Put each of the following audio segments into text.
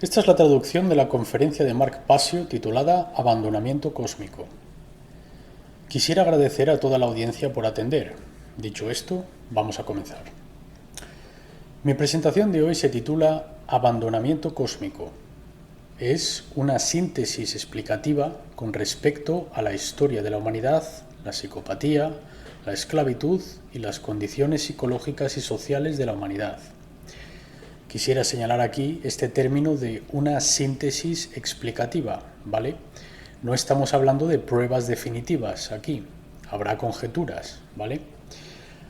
Esta es la traducción de la conferencia de Mark Passio titulada Abandonamiento cósmico. Quisiera agradecer a toda la audiencia por atender. Dicho esto, vamos a comenzar. Mi presentación de hoy se titula Abandonamiento cósmico. Es una síntesis explicativa con respecto a la historia de la humanidad, la psicopatía, la esclavitud y las condiciones psicológicas y sociales de la humanidad. Quisiera señalar aquí este término de una síntesis explicativa, ¿vale? No estamos hablando de pruebas definitivas aquí, habrá conjeturas, ¿vale?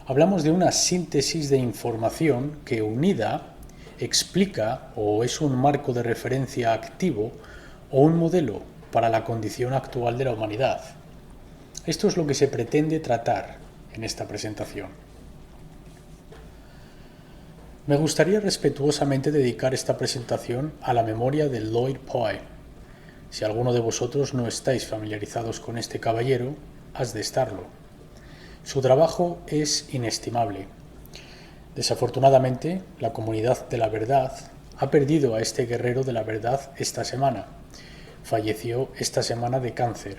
Hablamos de una síntesis de información que unida explica o es un marco de referencia activo o un modelo para la condición actual de la humanidad. Esto es lo que se pretende tratar en esta presentación. Me gustaría respetuosamente dedicar esta presentación a la memoria de Lloyd Poe. Si alguno de vosotros no estáis familiarizados con este caballero, has de estarlo. Su trabajo es inestimable. Desafortunadamente, la comunidad de la verdad ha perdido a este guerrero de la verdad esta semana. Falleció esta semana de cáncer.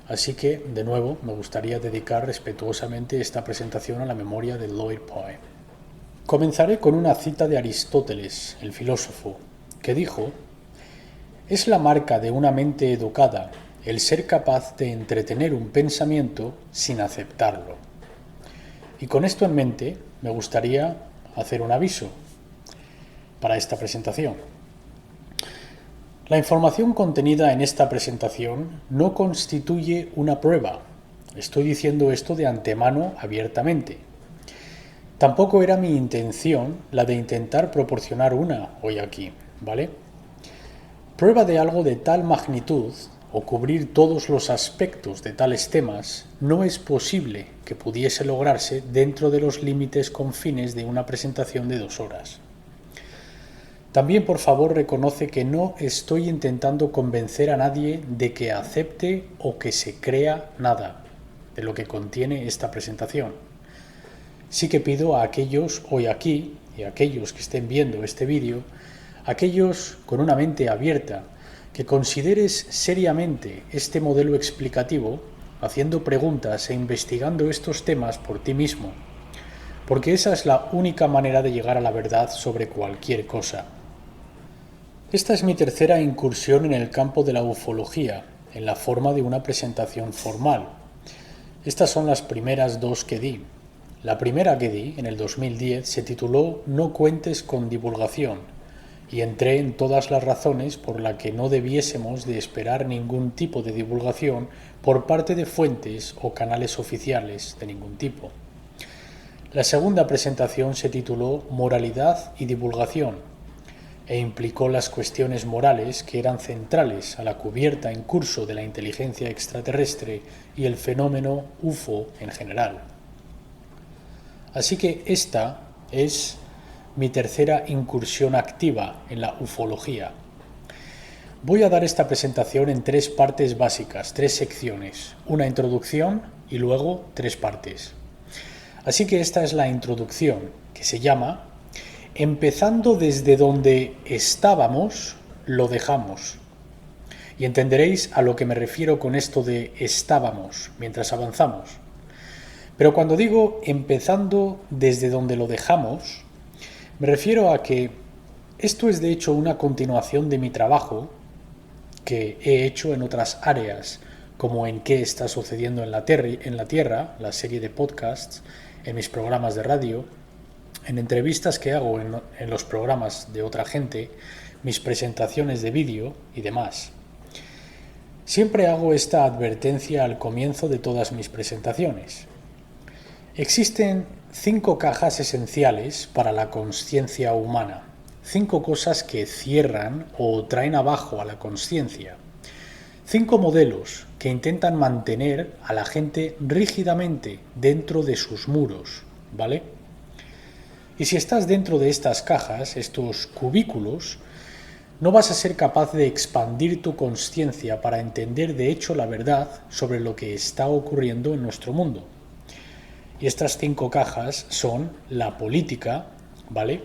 Así que, de nuevo, me gustaría dedicar respetuosamente esta presentación a la memoria de Lloyd Poe. Comenzaré con una cita de Aristóteles, el filósofo, que dijo: «Es la marca de una mente educada el ser capaz de entretener un pensamiento sin aceptarlo». Y con esto en mente, me gustaría hacer un aviso para esta presentación. La información contenida en esta presentación no constituye una prueba. Estoy diciendo esto de antemano abiertamente. Tampoco era mi intención la de intentar proporcionar una hoy aquí, ¿vale? Prueba de algo de tal magnitud o cubrir todos los aspectos de tales temas no es posible que pudiese lograrse dentro de los límites confines de una presentación de 2 horas. También, por favor, reconoce que no estoy intentando convencer a nadie de que acepte o que se crea nada de lo que contiene esta presentación. Sí que pido a aquellos hoy aquí y a aquellos que estén viendo este vídeo, aquellos con una mente abierta, que consideres seriamente este modelo explicativo, haciendo preguntas e investigando estos temas por ti mismo, porque esa es la única manera de llegar a la verdad sobre cualquier cosa. Esta es mi tercera incursión en el campo de la ufología, en la forma de una presentación formal. Estas son las primeras 2 que di. La primera que di, en el 2010, se tituló «No cuentes con divulgación», y entré en todas las razones por las que no debiésemos de esperar ningún tipo de divulgación por parte de fuentes o canales oficiales de ningún tipo. La segunda presentación se tituló «Moralidad y divulgación», e implicó las cuestiones morales que eran centrales a la cubierta en curso de la inteligencia extraterrestre y el fenómeno UFO en general. Así que esta es mi tercera incursión activa en la ufología. Voy a dar esta presentación en 3 partes básicas, 3 secciones, una introducción y luego 3 partes. Así que esta es la introducción, que se llama «Empezando desde donde estábamos, lo dejamos». Y entenderéis a lo que me refiero con esto de estábamos mientras avanzamos. Pero cuando digo empezando desde donde lo dejamos, me refiero a que esto es de hecho una continuación de mi trabajo que he hecho en otras áreas, como en qué está sucediendo en la Tierra, la serie de podcasts, en mis programas de radio, en entrevistas que hago en los programas de otra gente, mis presentaciones de vídeo y demás. Siempre hago esta advertencia al comienzo de todas mis presentaciones. Existen 5 cajas esenciales para la consciencia humana, 5 cosas que cierran o traen abajo a la consciencia, 5 modelos que intentan mantener a la gente rígidamente dentro de sus muros, ¿vale? Y si estás dentro de estas cajas, estos cubículos, no vas a ser capaz de expandir tu consciencia para entender de hecho la verdad sobre lo que está ocurriendo en nuestro mundo. Y estas 5 cajas son la política, ¿vale?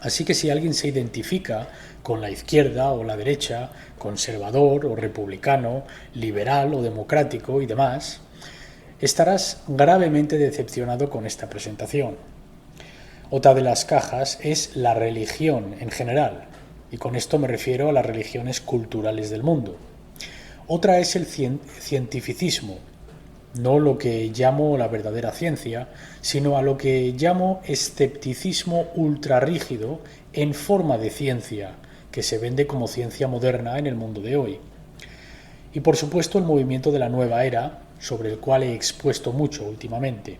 Así que si alguien se identifica con la izquierda o la derecha, conservador o republicano, liberal o democrático y demás, estarás gravemente decepcionado con esta presentación. Otra de las cajas es la religión en general, y con esto me refiero a las religiones culturales del mundo. Otra es el cientificismo, no lo que llamo la verdadera ciencia, sino a lo que llamo escepticismo ultrarrígido en forma de ciencia, que se vende como ciencia moderna en el mundo de hoy. Y por supuesto el movimiento de la nueva era, sobre el cual he expuesto mucho últimamente.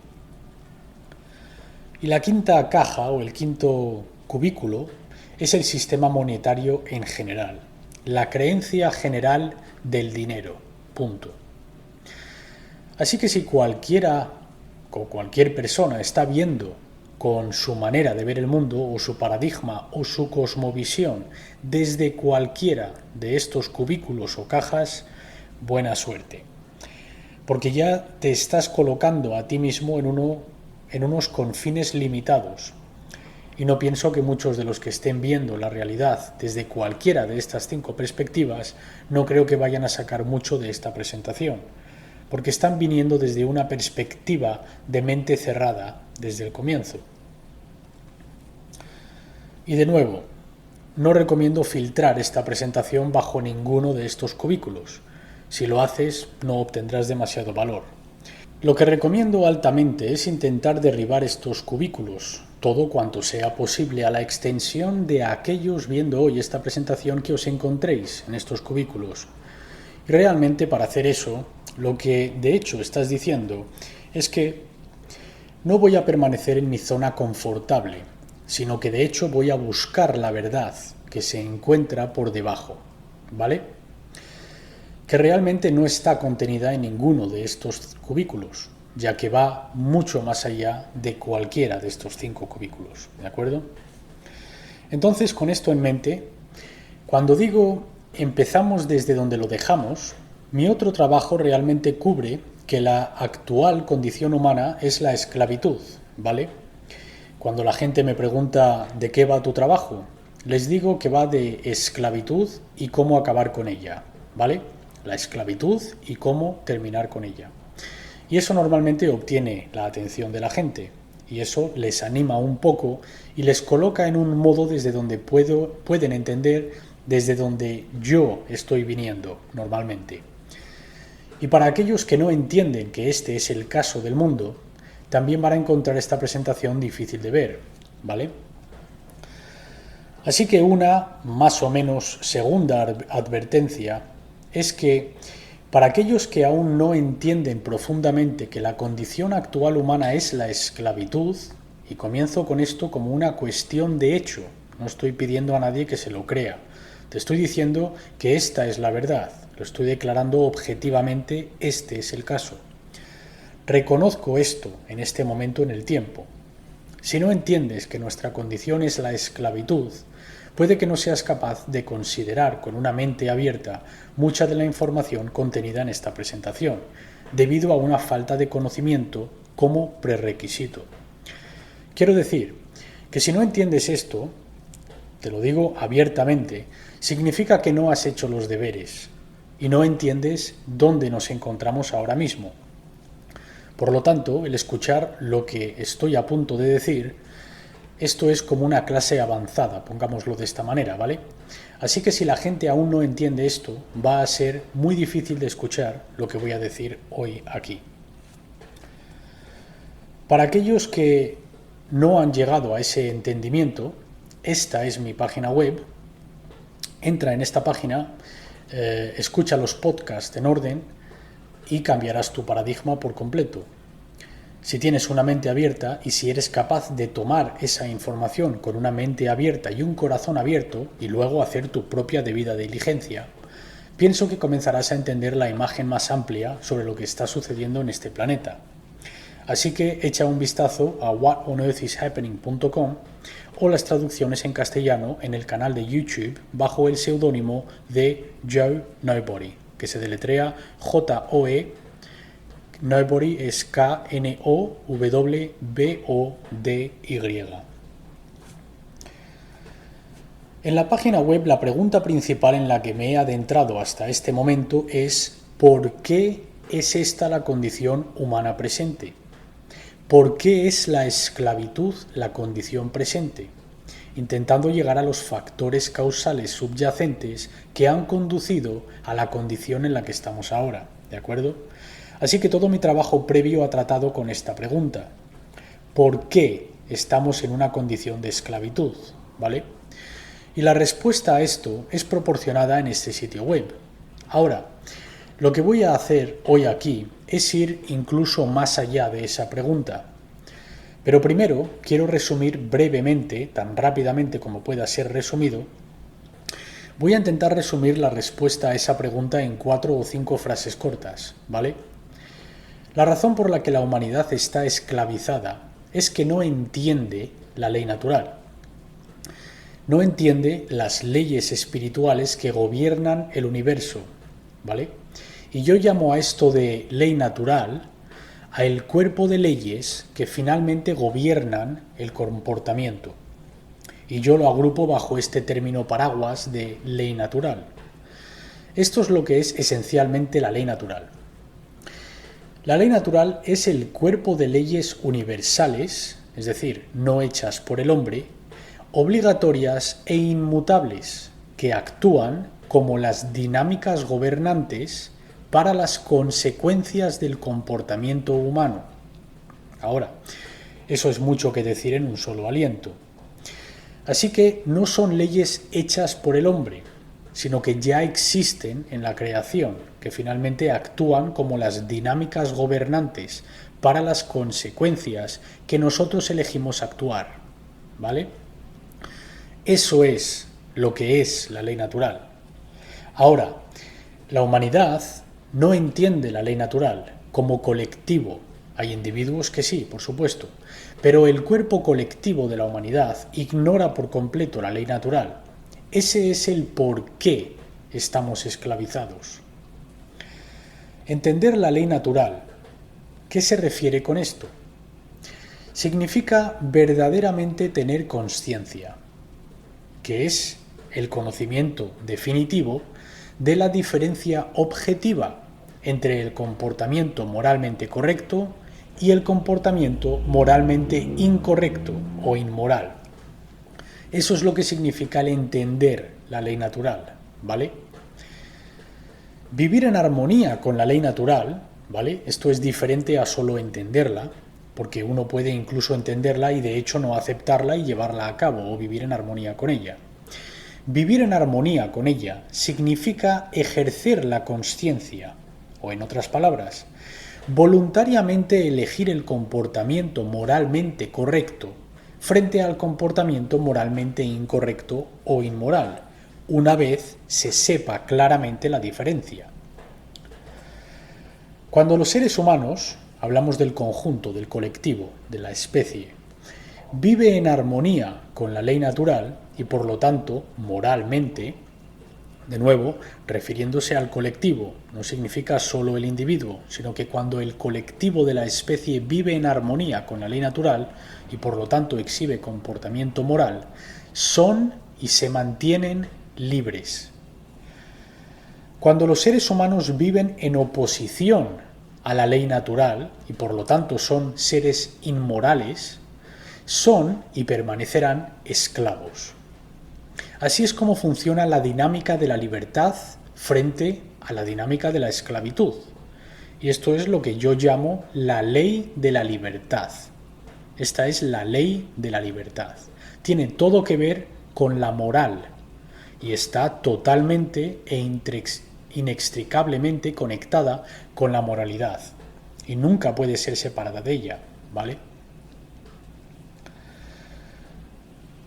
Y la quinta caja o el quinto cubículo es el sistema monetario en general, la creencia general del dinero, punto. Así que si cualquiera o cualquier persona está viendo con su manera de ver el mundo o su paradigma o su cosmovisión desde cualquiera de estos cubículos o cajas, buena suerte. Porque ya te estás colocando a ti mismo en unos confines limitados. Y no pienso que muchos de los que estén viendo la realidad desde cualquiera de estas 5 perspectivas no creo que vayan a sacar mucho de esta presentación, porque están viniendo desde una perspectiva de mente cerrada desde el comienzo. Y de nuevo, no recomiendo filtrar esta presentación bajo ninguno de estos cubículos. Si lo haces, no obtendrás demasiado valor. Lo que recomiendo altamente es intentar derribar estos cubículos, todo cuanto sea posible a la extensión de aquellos viendo hoy esta presentación que os encontréis en estos cubículos. Y realmente para hacer eso, lo que de hecho estás diciendo es que no voy a permanecer en mi zona confortable, sino que de hecho voy a buscar la verdad que se encuentra por debajo, ¿vale? Que realmente no está contenida en ninguno de estos cubículos, ya que va mucho más allá de cualquiera de estos 5 cubículos, ¿de acuerdo? Entonces, con esto en mente, cuando digo empezamos desde donde lo dejamos, mi otro trabajo realmente cubre que la actual condición humana es la esclavitud, ¿vale? Cuando la gente me pregunta ¿de qué va tu trabajo?, les digo que va de esclavitud y cómo acabar con ella, ¿vale? La esclavitud y cómo terminar con ella. Y eso normalmente obtiene la atención de la gente, y eso les anima un poco y les coloca en un modo desde donde pueden entender desde donde yo estoy viniendo normalmente. Y para aquellos que no entienden que este es el caso del mundo, también van a encontrar esta presentación difícil de ver, ¿vale? Así que una, más o menos, segunda advertencia es que para aquellos que aún no entienden profundamente que la condición actual humana es la esclavitud, y comienzo con esto como una cuestión de hecho, no estoy pidiendo a nadie que se lo crea, te estoy diciendo que esta es la verdad, lo estoy declarando objetivamente, este es el caso. Reconozco esto en este momento en el tiempo. Si no entiendes que nuestra condición es la esclavitud, puede que no seas capaz de considerar con una mente abierta mucha de la información contenida en esta presentación, debido a una falta de conocimiento como prerequisito. Quiero decir que si no entiendes esto, te lo digo abiertamente, significa que no has hecho los deberes y no entiendes dónde nos encontramos ahora mismo. Por lo tanto, el escuchar lo que estoy a punto de decir, esto es como una clase avanzada, pongámoslo de esta manera, ¿vale? Así que si la gente aún no entiende esto, va a ser muy difícil de escuchar lo que voy a decir hoy aquí. Para aquellos que no han llegado a ese entendimiento, esta es mi página web. Entra en esta página, escucha los podcasts en orden y cambiarás tu paradigma por completo. Si tienes una mente abierta y si eres capaz de tomar esa información con una mente abierta y un corazón abierto y luego hacer tu propia debida diligencia, pienso que comenzarás a entender la imagen más amplia sobre lo que está sucediendo en este planeta. Así que echa un vistazo a whatonearthishappening.com o las traducciones en castellano en el canal de YouTube bajo el seudónimo de Joe Nobody, que se deletrea J-O-E, Nobody es K-N-O-W-B-O-D-Y. En la página web la pregunta principal en la que me he adentrado hasta este momento es ¿por qué es esta la condición humana presente? ¿Por qué es la esclavitud la condición presente? Intentando llegar a los factores causales subyacentes que han conducido a la condición en la que estamos ahora, ¿de acuerdo? Así que todo mi trabajo previo ha tratado con esta pregunta. ¿Por qué estamos en una condición de esclavitud? ¿Vale? Y la respuesta a esto es proporcionada en este sitio web. Ahora, lo que voy a hacer hoy aquí es ir incluso más allá de esa pregunta. Pero primero quiero resumir brevemente, tan rápidamente como pueda ser resumido, voy a intentar resumir la respuesta a esa pregunta en 4 o 5 frases cortas, ¿vale? La razón por la que la humanidad está esclavizada es que no entiende la ley natural. No entiende las leyes espirituales que gobiernan el universo, ¿vale? Y yo llamo a esto de ley natural a el cuerpo de leyes que finalmente gobiernan el comportamiento. Y yo lo agrupo bajo este término paraguas de ley natural. Esto es lo que es esencialmente la ley natural. La ley natural es el cuerpo de leyes universales, es decir, no hechas por el hombre, obligatorias e inmutables, que actúan como las dinámicas gobernantes para las consecuencias del comportamiento humano. Ahora, eso es mucho que decir en un solo aliento. Así que no son leyes hechas por el hombre, sino que ya existen en la creación, que finalmente actúan como las dinámicas gobernantes para las consecuencias que nosotros elegimos actuar, ¿vale? Eso es lo que es la ley natural. Ahora, la humanidad no entiende la ley natural como colectivo. Hay individuos que sí, por supuesto, pero el cuerpo colectivo de la humanidad ignora por completo la ley natural. Ese es el por qué estamos esclavizados. Entender la ley natural. ¿Qué se refiere con esto? Significa verdaderamente tener consciencia, que es el conocimiento definitivo de la diferencia objetiva entre el comportamiento moralmente correcto y el comportamiento moralmente incorrecto o inmoral. Eso es lo que significa el entender la ley natural, ¿vale? Vivir en armonía con la ley natural, ¿vale? Esto es diferente a solo entenderla, porque uno puede incluso entenderla y de hecho no aceptarla y llevarla a cabo o vivir en armonía con ella. Vivir en armonía con ella significa ejercer la consciencia, o en otras palabras, voluntariamente elegir el comportamiento moralmente correcto frente al comportamiento moralmente incorrecto o inmoral, una vez se sepa claramente la diferencia. Cuando los seres humanos, hablamos del conjunto, del colectivo, de la especie, vive en armonía con la ley natural y por lo tanto moralmente, de nuevo, refiriéndose al colectivo, no significa solo el individuo, sino que cuando el colectivo de la especie vive en armonía con la ley natural y por lo tanto exhibe comportamiento moral, son y se mantienen libres. Cuando los seres humanos viven en oposición a la ley natural y por lo tanto son seres inmorales, son y permanecerán esclavos. Así es como funciona la dinámica de la libertad frente a la dinámica de la esclavitud. Y esto es lo que yo llamo la ley de la libertad. Esta es la ley de la libertad. Tiene todo que ver con la moral y está totalmente e inextricablemente conectada con la moralidad y nunca puede ser separada de ella, ¿vale?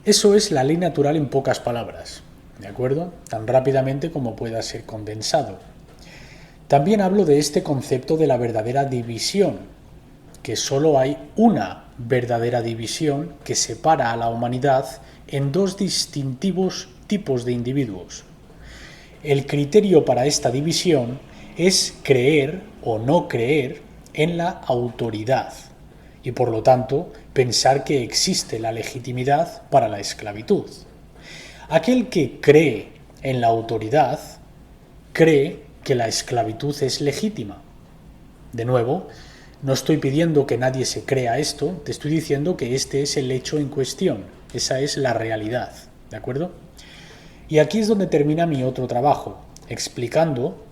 Eso es la ley natural en pocas palabras, ¿de acuerdo? Tan rápidamente como pueda ser condensado. También hablo de este concepto de la verdadera división, que solo hay una verdadera división que separa a la humanidad en dos distintivos tipos de individuos. El criterio para esta división es creer o no creer en la autoridad y por lo tanto pensar que existe la legitimidad para la esclavitud. Aquel que cree en la autoridad cree que la esclavitud es legítima. De nuevo, no estoy pidiendo que nadie se crea esto, te estoy diciendo que este es el hecho en cuestión, esa es la realidad, ¿de acuerdo? Y aquí es donde termina mi otro trabajo, explicando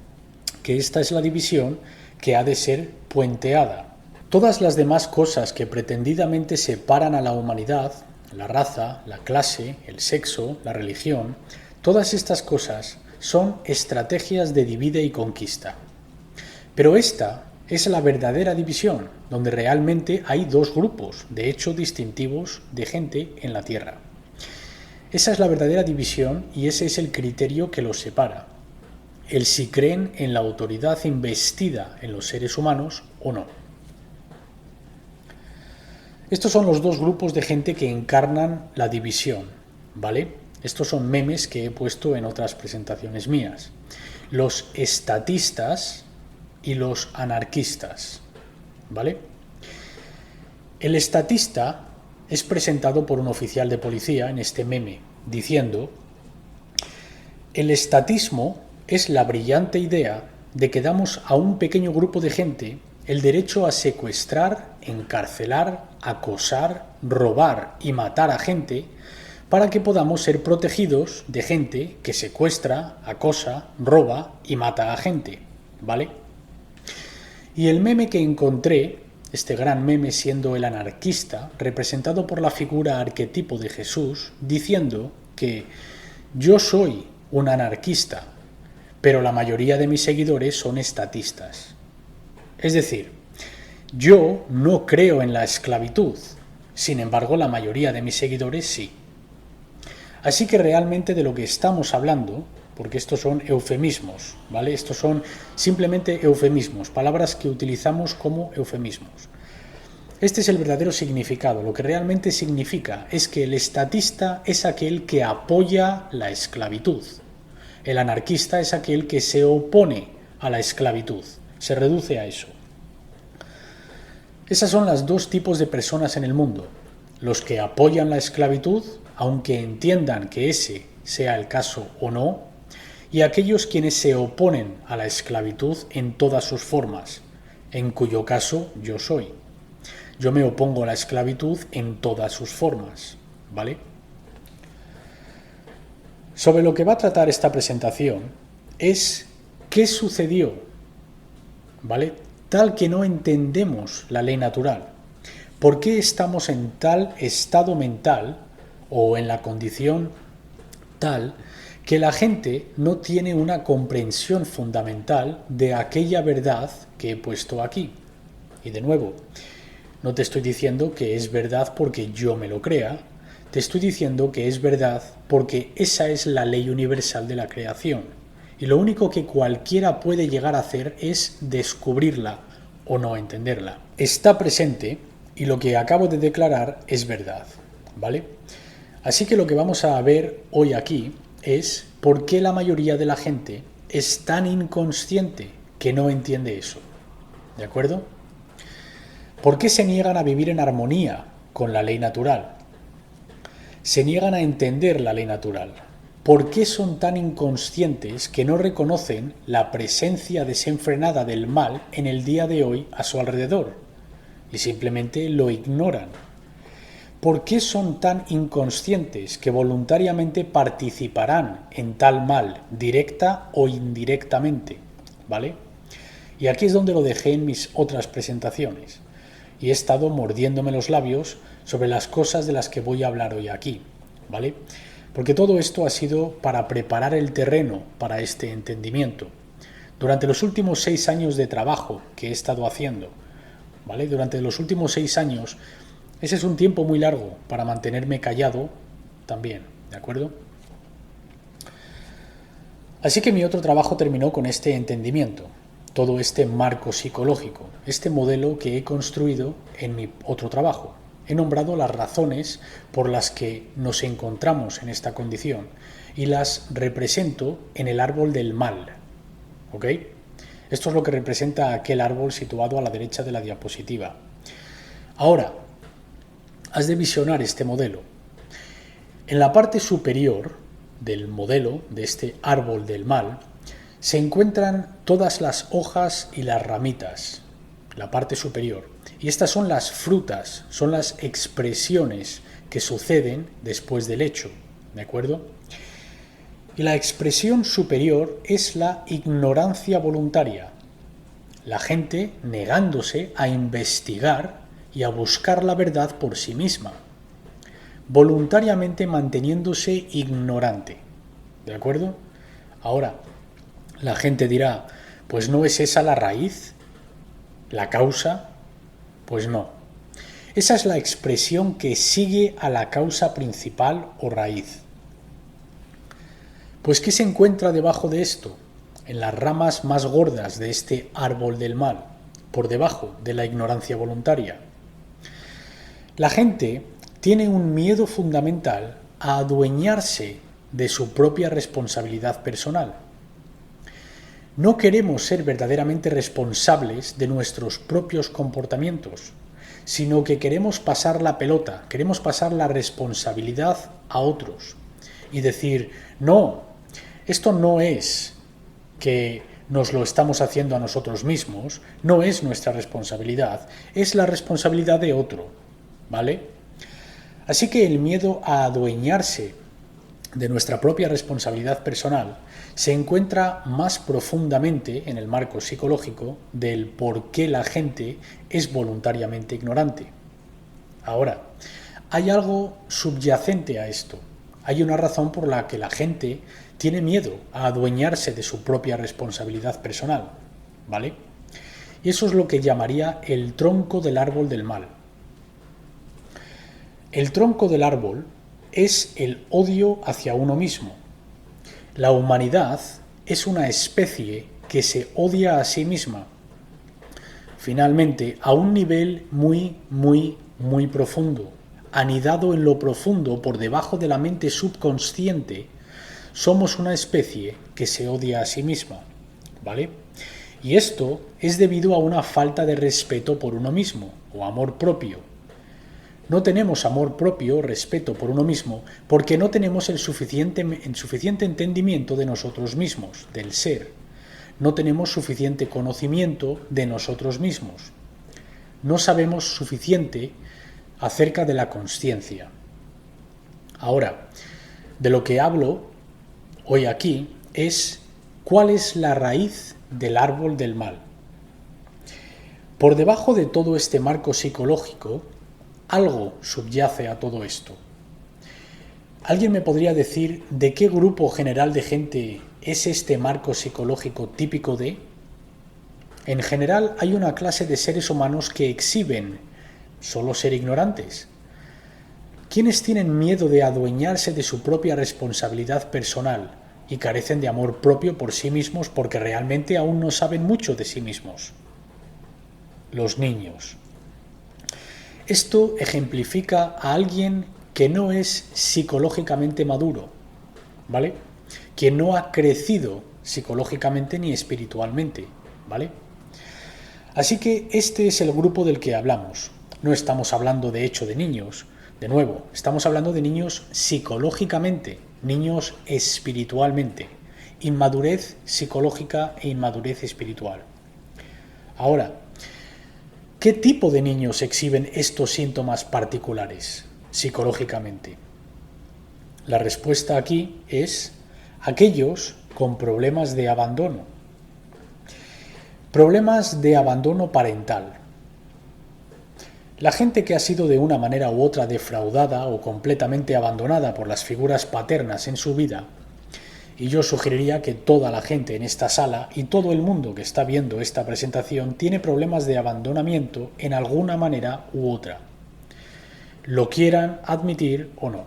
que esta es la división que ha de ser puenteada. Todas las demás cosas que pretendidamente separan a la humanidad, la raza, la clase, el sexo, la religión, todas estas cosas son estrategias de divide y conquista. Pero esta es la verdadera división, donde realmente hay dos grupos, de hecho distintivos, de gente en la Tierra. Esa es la verdadera división y ese es el criterio que los separa. El si creen en la autoridad investida en los seres humanos o no. Estos son los dos grupos de gente que encarnan la división, ¿vale? Estos son memes que he puesto en otras presentaciones mías. Los estatistas y los anarquistas, ¿vale? El estatista es presentado por un oficial de policía en este meme, diciendo: el estatismo es la brillante idea de que damos a un pequeño grupo de gente el derecho a secuestrar, encarcelar, acosar, robar y matar a gente para que podamos ser protegidos de gente que secuestra, acosa, roba y mata a gente, ¿vale? Y el meme que encontré, este gran meme siendo el anarquista, representado por la figura arquetipo de Jesús, diciendo que yo soy un anarquista, pero la mayoría de mis seguidores son estatistas. Es decir, yo no creo en la esclavitud, sin embargo la mayoría de mis seguidores sí. Así que realmente de lo que estamos hablando, porque estos son eufemismos, ¿vale? Estos son simplemente eufemismos, palabras que utilizamos como eufemismos. Este es el verdadero significado. Lo que realmente significa es que el estatista es aquel que apoya la esclavitud. El anarquista es aquel que se opone a la esclavitud. Se reduce a eso. Esas son las dos tipos de personas en el mundo. Los que apoyan la esclavitud, aunque entiendan que ese sea el caso o no, y aquellos quienes se oponen a la esclavitud en todas sus formas, en cuyo caso yo soy. Yo me opongo a la esclavitud en todas sus formas, ¿vale? Sobre lo que va a tratar esta presentación es qué sucedió, ¿vale? Tal que no entendemos la ley natural. ¿Por qué estamos en tal estado mental o en la condición tal que la gente no tiene una comprensión fundamental de aquella verdad que he puesto aquí? Y de nuevo, no te estoy diciendo que es verdad porque yo me lo crea, te estoy diciendo que es verdad porque esa es la ley universal de la creación. Y lo único que cualquiera puede llegar a hacer es descubrirla o no entenderla. Está presente y lo que acabo de declarar es verdad, ¿vale? Así que lo que vamos a ver hoy aquí es por qué la mayoría de la gente es tan inconsciente que no entiende eso, ¿de acuerdo? ¿Por qué se niegan a vivir en armonía con la ley natural? Se niegan a entender la ley natural. ¿Por qué son tan inconscientes que no reconocen la presencia desenfrenada del mal en el día de hoy a su alrededor? Y simplemente lo ignoran. ¿Por qué son tan inconscientes que voluntariamente participarán en tal mal, directa o indirectamente? ¿Vale? Y aquí es donde lo dejé en mis otras presentaciones. Y he estado mordiéndome los labios sobre las cosas de las que voy a hablar hoy aquí, ¿vale? Porque todo esto ha sido para preparar el terreno para este entendimiento. Durante los últimos 6 años de trabajo que he estado haciendo, ¿vale? Durante los últimos 6 años, ese es un tiempo muy largo para mantenerme callado también, ¿de acuerdo? Así que mi otro trabajo terminó con este entendimiento, todo este marco psicológico, este modelo que he construido en mi otro trabajo. He nombrado las razones por las que nos encontramos en esta condición y las represento en el árbol del mal, ¿ok? Esto es lo que representa aquel árbol situado a la derecha de la diapositiva. Ahora, has de visionar este modelo. En la parte superior del modelo, de este árbol del mal, se encuentran todas las hojas y las ramitas, la parte superior. Y estas son las frutas, son las expresiones que suceden después del hecho, ¿de acuerdo? Y la expresión superior es la ignorancia voluntaria, la gente negándose a investigar y a buscar la verdad por sí misma, voluntariamente manteniéndose ignorante. ¿De acuerdo? Ahora, la gente dirá, pues ¿no es esa la raíz? ¿La causa? Pues no. Esa es la expresión que sigue a la causa principal o raíz. Pues ¿qué se encuentra debajo de esto? En las ramas más gordas de este árbol del mal, por debajo de la ignorancia voluntaria. La gente tiene un miedo fundamental a adueñarse de su propia responsabilidad personal. No queremos ser verdaderamente responsables de nuestros propios comportamientos, sino que queremos pasar la pelota, queremos pasar la responsabilidad a otros y decir, no, esto no es que nos lo estamos haciendo a nosotros mismos, no es nuestra responsabilidad, es la responsabilidad de otro, ¿vale? Así que el miedo a adueñarse de nuestra propia responsabilidad personal se encuentra más profundamente en el marco psicológico del por qué la gente es voluntariamente ignorante. Ahora, hay algo subyacente a esto. Hay una razón por la que la gente tiene miedo a adueñarse de su propia responsabilidad personal, ¿vale? Y eso es lo que llamaría el tronco del árbol del mal. El tronco del árbol es el odio hacia uno mismo. La humanidad es una especie que se odia a sí misma. Finalmente, a un nivel muy profundo, anidado en lo profundo por debajo de la mente subconsciente, somos una especie que se odia a sí misma, ¿vale? Y esto es debido a una falta de respeto por uno mismo, o amor propio. No tenemos amor propio, respeto por uno mismo, porque no tenemos el suficiente entendimiento de nosotros mismos, del ser. No tenemos suficiente conocimiento de nosotros mismos. No sabemos suficiente acerca de la consciencia. Ahora, de lo que hablo hoy aquí es cuál es la raíz del árbol del mal. Por debajo de todo este marco psicológico, algo subyace a todo esto. ¿Alguien me podría decir de qué grupo general de gente es este marco psicológico típico de? En general hay una clase de seres humanos que exhiben solo ser ignorantes. ¿Quiénes tienen miedo de adueñarse de su propia responsabilidad personal y carecen de amor propio por sí mismos porque realmente aún no saben mucho de sí mismos? Los niños. Esto ejemplifica a alguien que no es psicológicamente maduro, ¿vale? Que no ha crecido psicológicamente ni espiritualmente, ¿vale? Así que este es el grupo del que hablamos. No estamos hablando de hecho de niños, de nuevo, estamos hablando de niños psicológicamente, niños espiritualmente, inmadurez psicológica e inmadurez espiritual. Ahora, ¿qué tipo de niños exhiben estos síntomas particulares psicológicamente? La respuesta aquí es aquellos con problemas de abandono. Problemas de abandono parental. La gente que ha sido de una manera u otra defraudada o completamente abandonada por las figuras paternas en su vida, y yo sugeriría que toda la gente en esta sala y todo el mundo que está viendo esta presentación tiene problemas de abandonamiento en alguna manera u otra, lo quieran admitir o no.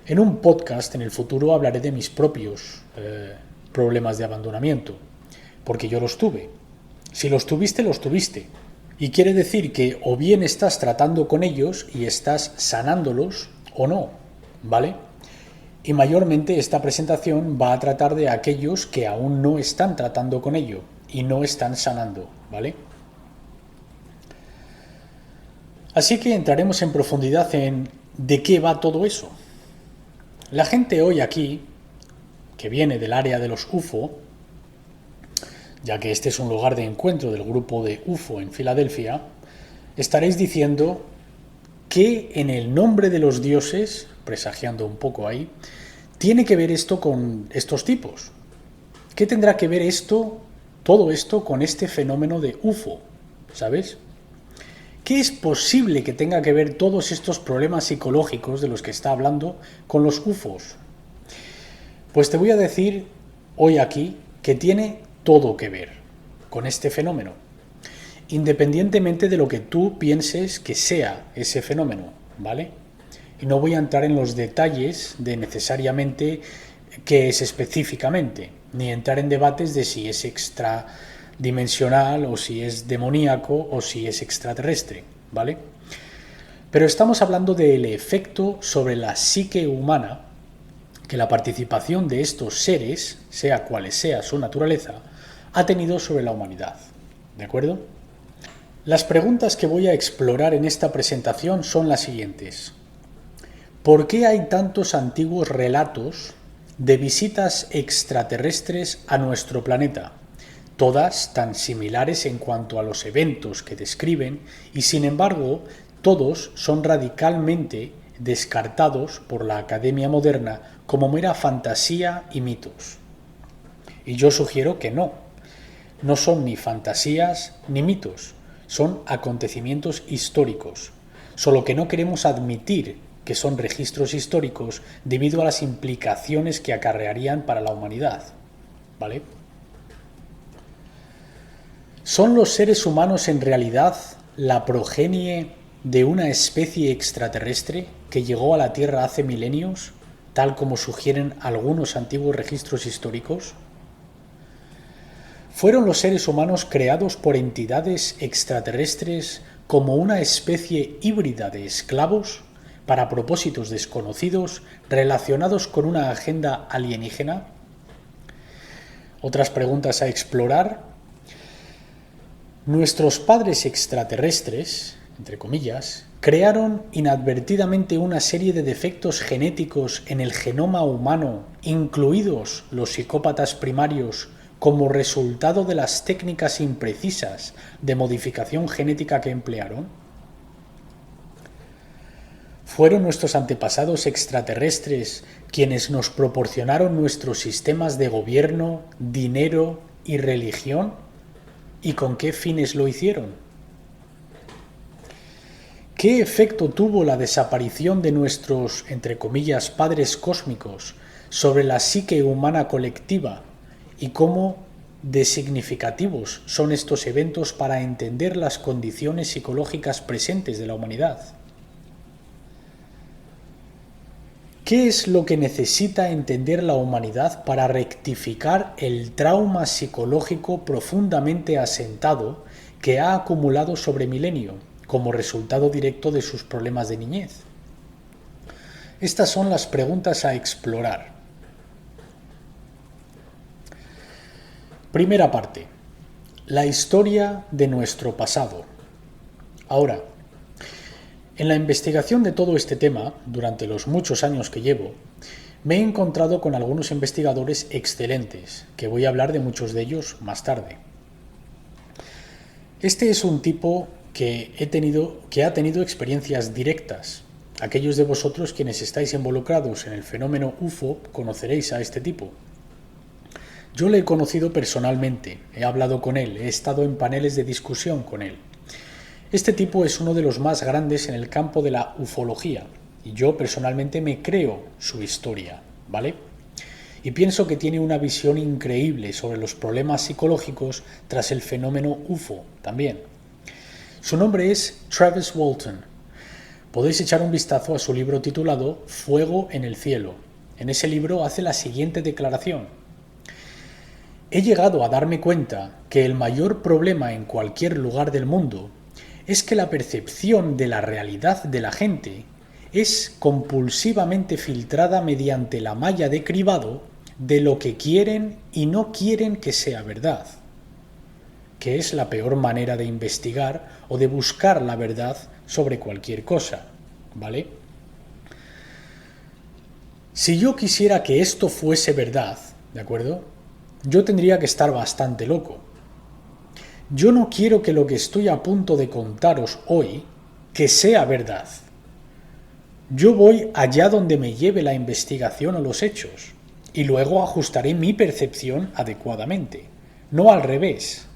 En un podcast en el futuro hablaré de mis propios problemas de abandonamiento, porque yo los tuve. Si los tuviste, los tuviste. Y quiere decir que o bien estás tratando con ellos y estás sanándolos o no, ¿vale? Y mayormente esta presentación va a tratar de aquellos que aún no están tratando con ello y no están sanando, ¿vale? Así que entraremos en profundidad en ¿de qué va todo eso? La gente hoy aquí, que viene del área de los UFO, ya que este es un lugar de encuentro del grupo de UFO en Filadelfia, estaréis diciendo que en el nombre de los dioses, presagiando un poco ahí, tiene que ver esto con estos tipos. ¿Qué tendrá que ver todo esto con este fenómeno de UFO? ¿Sabes? ¿Qué es posible que tenga que ver todos estos problemas psicológicos de los que está hablando con los UFOs? Pues te voy a decir hoy aquí que tiene todo que ver con este fenómeno, independientemente de lo que tú pienses que sea ese fenómeno, ¿vale? Y no voy a entrar en los detalles de necesariamente qué es específicamente, ni entrar en debates de si es extradimensional o si es demoníaco o si es extraterrestre, ¿vale? Pero estamos hablando del efecto sobre la psique humana que la participación de estos seres, sea cual sea su naturaleza, ha tenido sobre la humanidad, ¿de acuerdo? Las preguntas que voy a explorar en esta presentación son las siguientes. ¿Por qué hay tantos antiguos relatos de visitas extraterrestres a nuestro planeta? Todas tan similares en cuanto a los eventos que describen y, sin embargo, todos son radicalmente descartados por la academia moderna como mera fantasía y mitos. Y yo sugiero que no son ni fantasías ni mitos, son acontecimientos históricos, solo que no queremos admitir que son registros históricos debido a las implicaciones que acarrearían para la humanidad, ¿vale? ¿Son los seres humanos en realidad la progenie de una especie extraterrestre que llegó a la Tierra hace milenios, tal como sugieren algunos antiguos registros históricos? ¿Fueron los seres humanos creados por entidades extraterrestres como una especie híbrida de esclavos para propósitos desconocidos relacionados con una agenda alienígena? Otras preguntas a explorar. Nuestros padres extraterrestres, entre comillas, crearon inadvertidamente una serie de defectos genéticos en el genoma humano, incluidos los psicópatas primarios, como resultado de las técnicas imprecisas de modificación genética que emplearon. ¿Fueron nuestros antepasados extraterrestres quienes nos proporcionaron nuestros sistemas de gobierno, dinero y religión? ¿Y con qué fines lo hicieron? ¿Qué efecto tuvo la desaparición de nuestros, entre comillas, padres cósmicos sobre la psique humana colectiva? ¿Y cómo de significativos son estos eventos para entender las condiciones psicológicas presentes de la humanidad? ¿Qué es lo que necesita entender la humanidad para rectificar el trauma psicológico profundamente asentado que ha acumulado sobre milenio como resultado directo de sus problemas de niñez? Estas son las preguntas a explorar. Primera parte. La historia de nuestro pasado. Ahora, en la investigación de todo este tema, durante los muchos años que llevo, me he encontrado con algunos investigadores excelentes, que voy a hablar de muchos de ellos más tarde. Este es un tipo que ha tenido experiencias directas. Aquellos de vosotros quienes estáis involucrados en el fenómeno UFO conoceréis a este tipo. Yo le he conocido personalmente, he hablado con él, he estado en paneles de discusión con él. Este tipo es uno de los más grandes en el campo de la ufología y yo personalmente me creo su historia, ¿vale? Y pienso que tiene una visión increíble sobre los problemas psicológicos tras el fenómeno UFO también. Su nombre es Travis Walton. Podéis echar un vistazo a su libro titulado Fuego en el cielo. En ese libro hace la siguiente declaración. He llegado a darme cuenta que el mayor problema en cualquier lugar del mundo es que la percepción de la realidad de la gente es compulsivamente filtrada mediante la malla de cribado de lo que quieren y no quieren que sea verdad, que es la peor manera de investigar o de buscar la verdad sobre cualquier cosa, ¿vale? Si yo quisiera que esto fuese verdad, ¿de acuerdo? Yo tendría que estar bastante loco. Yo no quiero que lo que estoy a punto de contaros hoy, que sea verdad. Yo voy allá donde me lleve la investigación o los hechos, y luego ajustaré mi percepción adecuadamente, no al revés.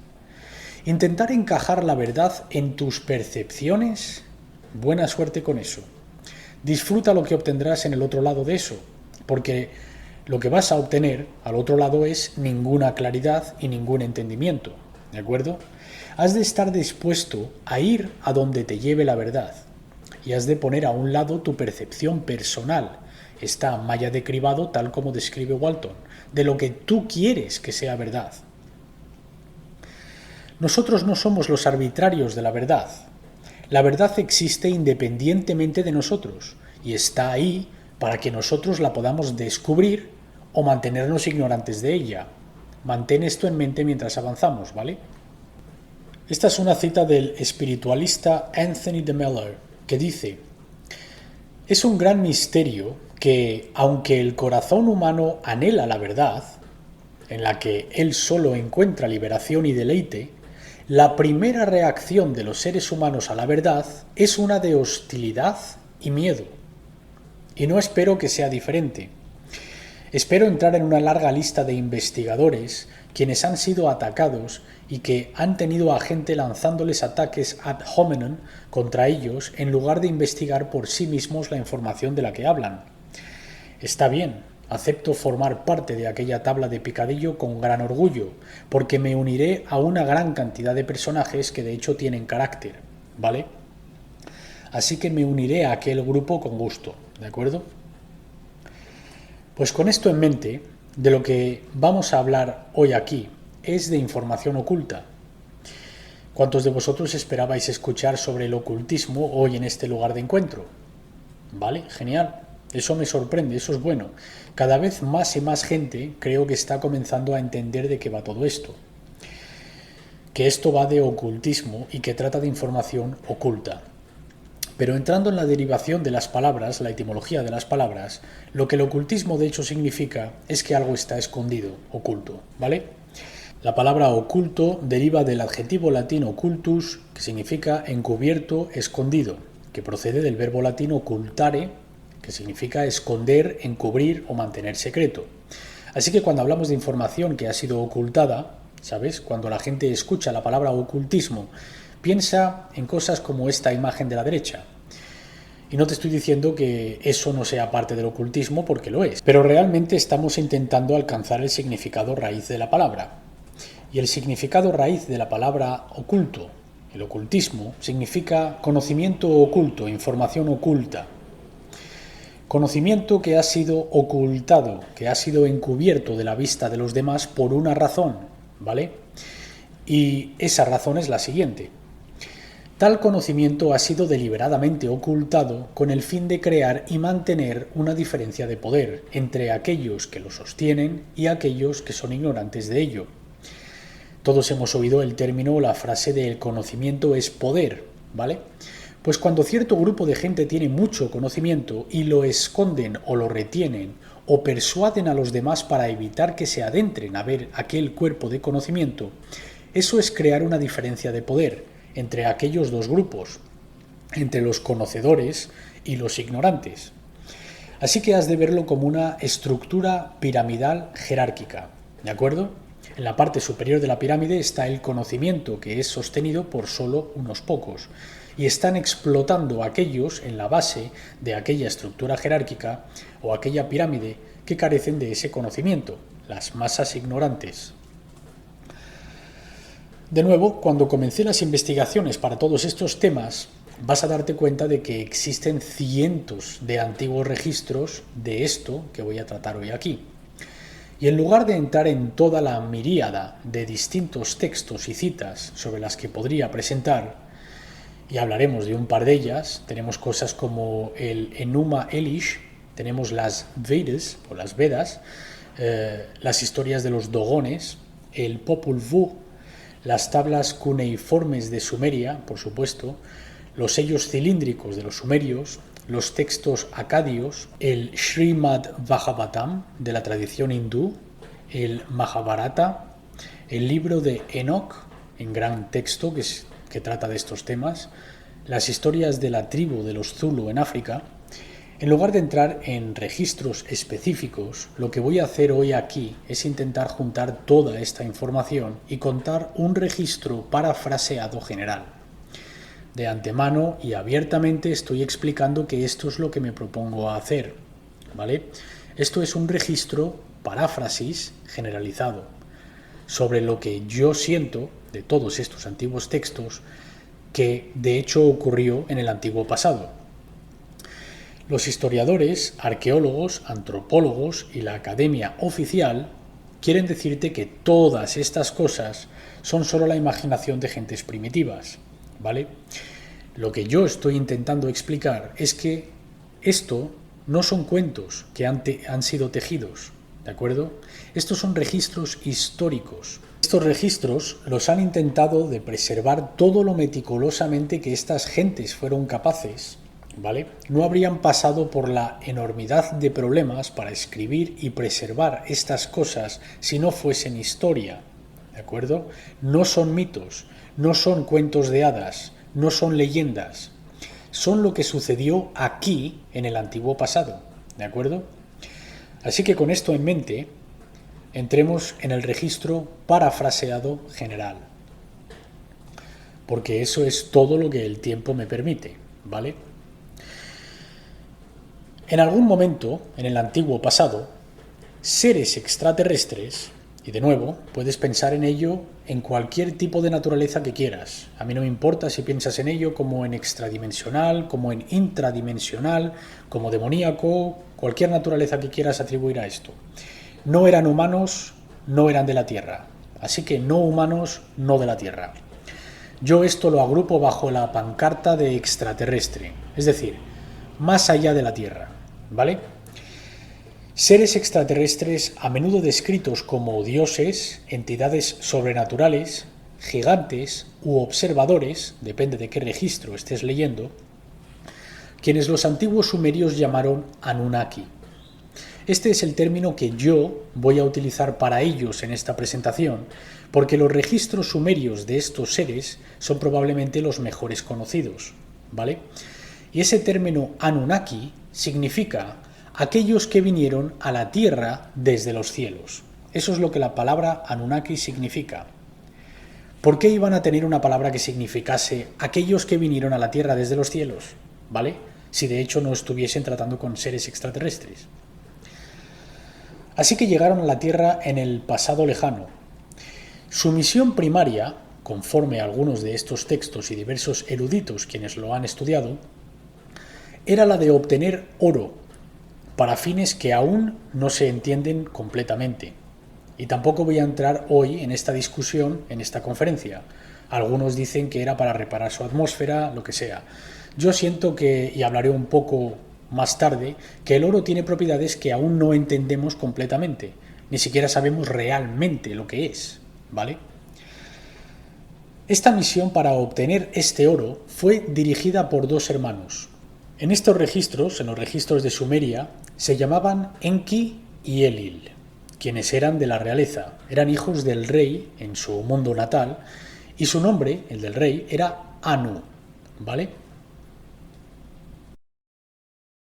Intentar encajar la verdad en tus percepciones, buena suerte con eso. Disfruta lo que obtendrás en el otro lado de eso, porque lo que vas a obtener al otro lado es ninguna claridad y ningún entendimiento, ¿de acuerdo? Has de estar dispuesto a ir a donde te lleve la verdad y has de poner a un lado tu percepción personal, esta malla de cribado tal como describe Walton, de lo que tú quieres que sea verdad. Nosotros no somos los arbitrarios de la verdad. La verdad existe independientemente de nosotros y está ahí para que nosotros la podamos descubrir o mantenernos ignorantes de ella. Mantén esto en mente mientras avanzamos, ¿vale? Esta es una cita del espiritualista Anthony de Mello, que dice: es un gran misterio que, aunque el corazón humano anhela la verdad, en la que él solo encuentra liberación y deleite, la primera reacción de los seres humanos a la verdad es una de hostilidad y miedo. Y no espero que sea diferente. Espero entrar en una larga lista de investigadores quienes han sido atacados y que han tenido a gente lanzándoles ataques ad hominem contra ellos en lugar de investigar por sí mismos la información de la que hablan. Está bien, acepto formar parte de aquella tabla de picadillo con gran orgullo, porque me uniré a una gran cantidad de personajes que de hecho tienen carácter, ¿vale? Así que me uniré a aquel grupo con gusto, ¿de acuerdo? Pues con esto en mente, de lo que vamos a hablar hoy aquí es de información oculta. ¿Cuántos de vosotros esperabais escuchar sobre el ocultismo hoy en este lugar de encuentro? Vale, genial. Eso me sorprende, eso es bueno. Cada vez más y más gente creo que está comenzando a entender de qué va todo esto. Que esto va de ocultismo y que trata de información oculta. Pero entrando en la derivación de las palabras, la etimología de las palabras, lo que el ocultismo de hecho significa es que algo está escondido, oculto, ¿vale? La palabra oculto deriva del adjetivo latino occultus, que significa encubierto, escondido, que procede del verbo latino ocultare, que significa esconder, encubrir o mantener secreto. Así que cuando hablamos de información que ha sido ocultada, ¿sabes? Cuando la gente escucha la palabra ocultismo, piensa en cosas como esta imagen de la derecha. Y no te estoy diciendo que eso no sea parte del ocultismo, porque lo es. Pero realmente estamos intentando alcanzar el significado raíz de la palabra. Y el significado raíz de la palabra oculto, el ocultismo, significa conocimiento oculto, información oculta. Conocimiento que ha sido ocultado, que ha sido encubierto de la vista de los demás por una razón, ¿vale? Y esa razón es la siguiente. Tal conocimiento ha sido deliberadamente ocultado con el fin de crear y mantener una diferencia de poder entre aquellos que lo sostienen y aquellos que son ignorantes de ello. Todos hemos oído el término o la frase de el conocimiento es poder, ¿vale? Pues cuando cierto grupo de gente tiene mucho conocimiento y lo esconden o lo retienen o persuaden a los demás para evitar que se adentren a ver aquel cuerpo de conocimiento, eso es crear una diferencia de poder entre aquellos dos grupos, entre los conocedores y los ignorantes. Así que has de verlo como una estructura piramidal jerárquica, ¿de acuerdo? En la parte superior de la pirámide está el conocimiento, que es sostenido por solo unos pocos, y están explotando aquellos en la base de aquella estructura jerárquica o aquella pirámide que carecen de ese conocimiento, las masas ignorantes. De nuevo, cuando comencé las investigaciones para todos estos temas, vas a darte cuenta de que existen cientos de antiguos registros de esto que voy a tratar hoy aquí. Y en lugar de entrar en toda la miríada de distintos textos y citas sobre las que podría presentar, y hablaremos de un par de ellas, tenemos cosas como el Enuma Elish, tenemos las Vedas o las Vedas, las historias de los Dogones, el Popol Vuh, las tablas cuneiformes de Sumeria, por supuesto, los sellos cilíndricos de los sumerios, los textos acadios, el Srimad Bhagavatam de la tradición hindú, el Mahabharata, el libro de Enoch, en gran texto que trata de estos temas, las historias de la tribu de los Zulu en África. En lugar de entrar en registros específicos, lo que voy a hacer hoy aquí es intentar juntar toda esta información y contar un registro parafraseado general. De antemano y abiertamente estoy explicando que esto es lo que me propongo hacer, ¿vale? Esto es un registro paráfrasis generalizado sobre lo que yo siento de todos estos antiguos textos que de hecho ocurrió en el antiguo pasado. Los historiadores, arqueólogos, antropólogos y la academia oficial quieren decirte que todas estas cosas son solo la imaginación de gentes primitivas, ¿vale? Lo que yo estoy intentando explicar es que esto no son cuentos que han sido tejidos, ¿de acuerdo? Estos son registros históricos. Estos registros los han intentado de preservar todo lo meticulosamente que estas gentes fueron capaces, ¿vale? No habrían pasado por la enormidad de problemas para escribir y preservar estas cosas si no fuesen historia, ¿de acuerdo? No son mitos, no son cuentos de hadas, no son leyendas, son lo que sucedió aquí en el antiguo pasado, ¿de acuerdo? Así que con esto en mente, entremos en el registro parafraseado general, porque eso es todo lo que el tiempo me permite, ¿vale? En algún momento, en el antiguo pasado, seres extraterrestres, y de nuevo, puedes pensar en ello en cualquier tipo de naturaleza que quieras. A mí no me importa si piensas en ello como en extradimensional, como en intradimensional, como demoníaco, cualquier naturaleza que quieras atribuir a esto. No eran humanos, no eran de la Tierra. Así que no humanos, no de la Tierra. Yo esto lo agrupo bajo la pancarta de extraterrestre, es decir, más allá de la Tierra, ¿vale? Seres extraterrestres a menudo descritos como dioses, entidades sobrenaturales, gigantes u observadores, depende de qué registro estés leyendo, quienes los antiguos sumerios llamaron Anunnaki. Este es el término que yo voy a utilizar para ellos en esta presentación, porque los registros sumerios de estos seres son probablemente los mejores conocidos, ¿vale? Y ese término Anunnaki significa aquellos que vinieron a la tierra desde los cielos. Eso es lo que la palabra Anunnaki significa. ¿Por qué iban a tener una palabra que significase aquellos que vinieron a la tierra desde los cielos? ¿Vale? Si de hecho no estuviesen tratando con seres extraterrestres. Así que llegaron a la tierra en el pasado lejano. Su misión primaria, conforme a algunos de estos textos y diversos eruditos quienes lo han estudiado, era la de obtener oro, para fines que aún no se entienden completamente. Y tampoco voy a entrar hoy en esta discusión, en esta conferencia. Algunos dicen que era para reparar su atmósfera, lo que sea. Yo siento que, y hablaré un poco más tarde, que el oro tiene propiedades que aún no entendemos completamente. Ni siquiera sabemos realmente lo que es, ¿vale? Esta misión para obtener este oro fue dirigida por dos hermanos. En estos registros, en los registros de Sumeria, se llamaban Enki y Elil, quienes eran de la realeza, eran hijos del rey en su mundo natal, y su nombre, el del rey, era Anu, ¿vale?